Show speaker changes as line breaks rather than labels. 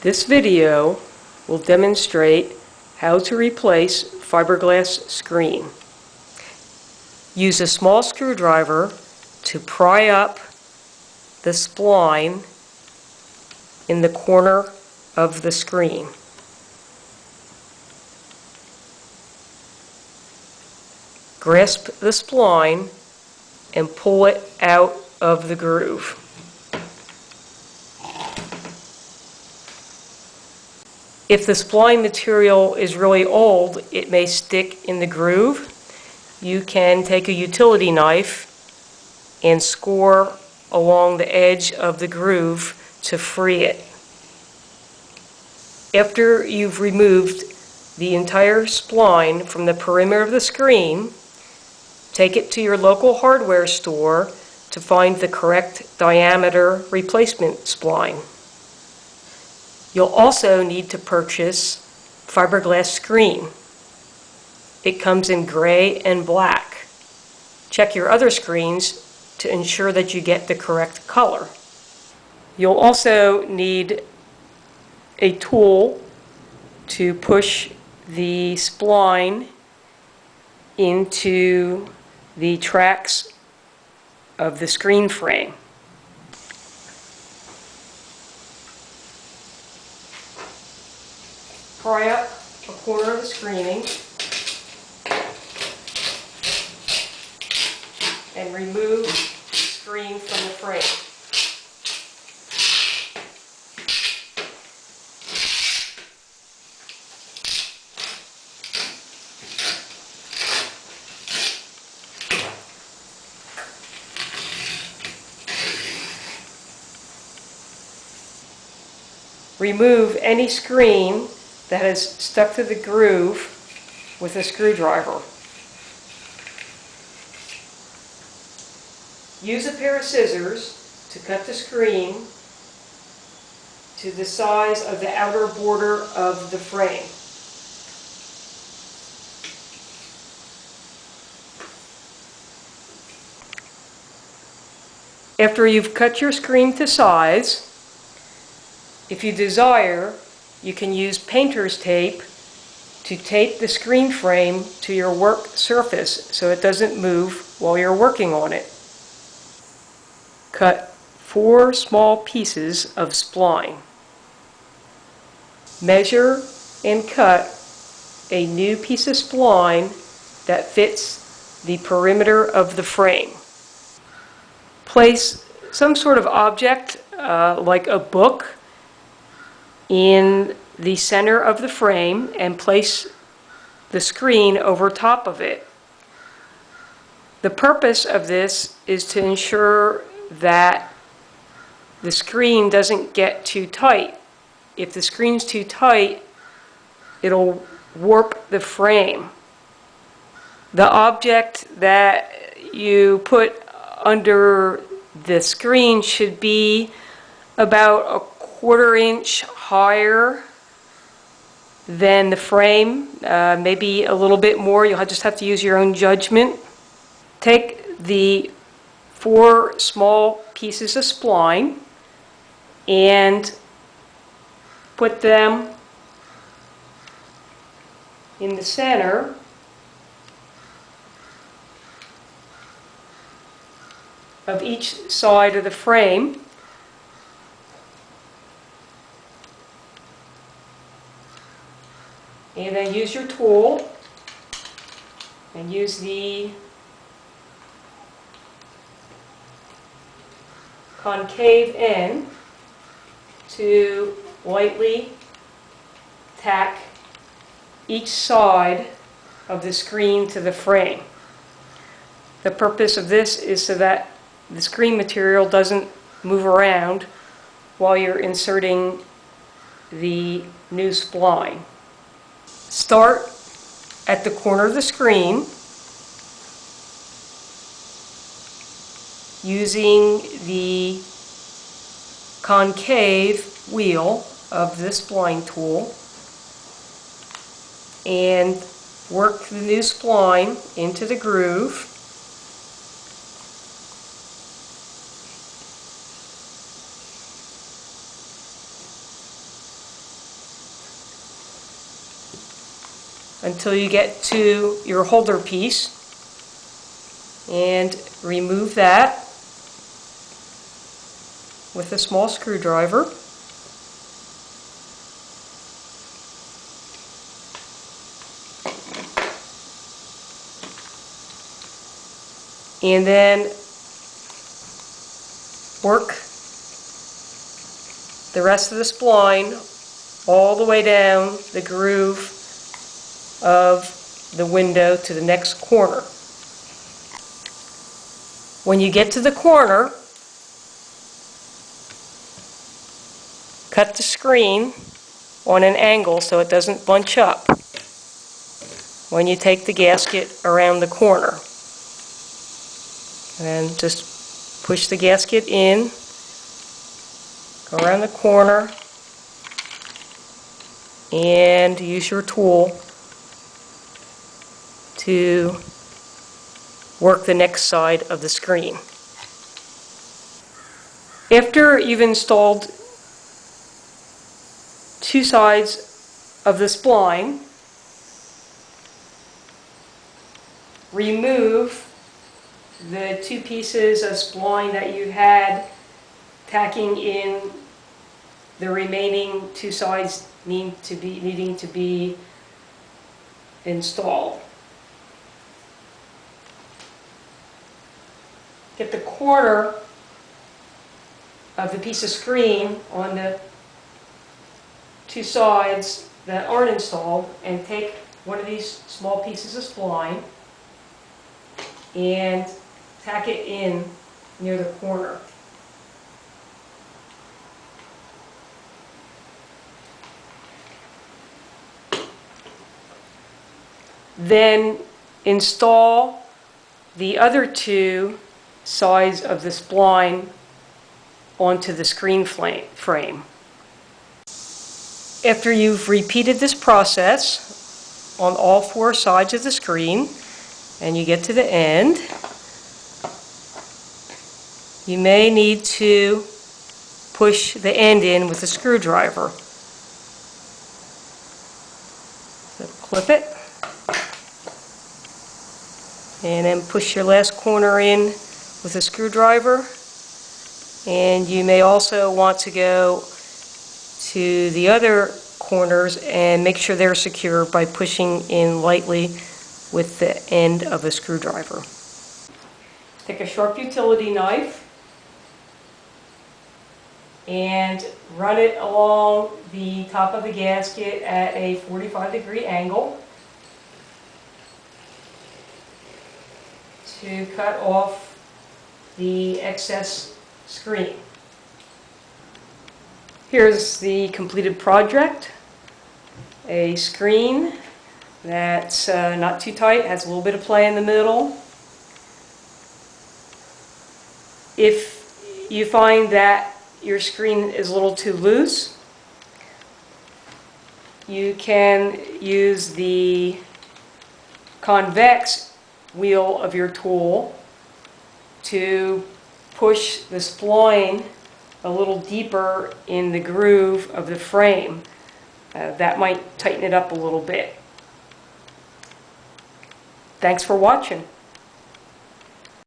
This video will demonstrate how to replace fiberglass screen. Use a small screwdriver to pry up the spline in the corner of the screen. Grasp the spline and pull it out of the groove. If the spline material is really old, it may stick in the groove. You can take a utility knife and score along the edge of the groove to free it. After you've removed the entire spline from the perimeter of the screen, take it to your local hardware store to find the correct diameter replacement spline. You'll also need to purchase fiberglass screen. It comes in gray and black. Check your other screens to ensure that you get the correct color. You'll also need a tool to push the spline into the tracks of the screen frame. Pry up a corner of the screening and remove the screen from the frame. Remove any screen that has stuck to the groove with a screwdriver. Use a pair of scissors to cut the screen to the size of the outer border of the frame. After you've cut your screen to size, if you desire, you can use painter's tape to tape the screen frame to your work surface so it doesn't move while you're working on it. Cut 4 small pieces of spline. Measure and cut a new piece of spline that fits the perimeter of the frame. Place some sort of object like a book in the center of the frame and place the screen over top of it. The purpose of this is to ensure that the screen doesn't get too tight. If the screen's too tight, it'll warp the frame. The object that you put under the screen should be about a 1/4 inch higher than the frame, maybe a little bit more. You'll just have to use your own judgment. Take the 4 small pieces of spline and put them in the center of each side of the frame. And then use your tool and use the concave end to lightly tack each side of the screen to the frame. The purpose of this is so that the screen material doesn't move around while you're inserting the new spline. Start at the corner of the screen using the concave wheel of the spline tool and work the new spline into the groove. until you get to your holder piece and remove that with a small screwdriver. And then work the rest of the spline all the way down the groove of the window to the next corner. When you get to the corner, cut the screen on an angle so it doesn't bunch up when you take the gasket around the corner. And just push the gasket in, go around the corner, and use your tool to work the next side of the screen. After you've installed two sides of the spline, remove the two pieces of spline that you had, tacking in the remaining two sides needing to be installed. Get the corner of the piece of screen on the two sides that aren't installed and take one of these small pieces of spline and tack it in near the corner. Then install the other two sides of the spline onto the screen frame. After you've repeated this process on all four sides of the screen and you get to the end, you may need to push the end in with a screwdriver. So clip it, and then push your last corner in with a screwdriver. And you may also want to go to the other corners and make sure they're secure by pushing in lightly with the end of a screwdriver. Take a sharp utility knife and run it along the top of the gasket at a 45-degree angle to cut off the excess screen. Here's the completed project. A screen that's not too tight, has a little bit of play in the middle. If you find that your screen is a little too loose, you can use the convex wheel of your tool to push the spline a little deeper in the groove of the frame. That might tighten it up a little bit. Thanks for watching.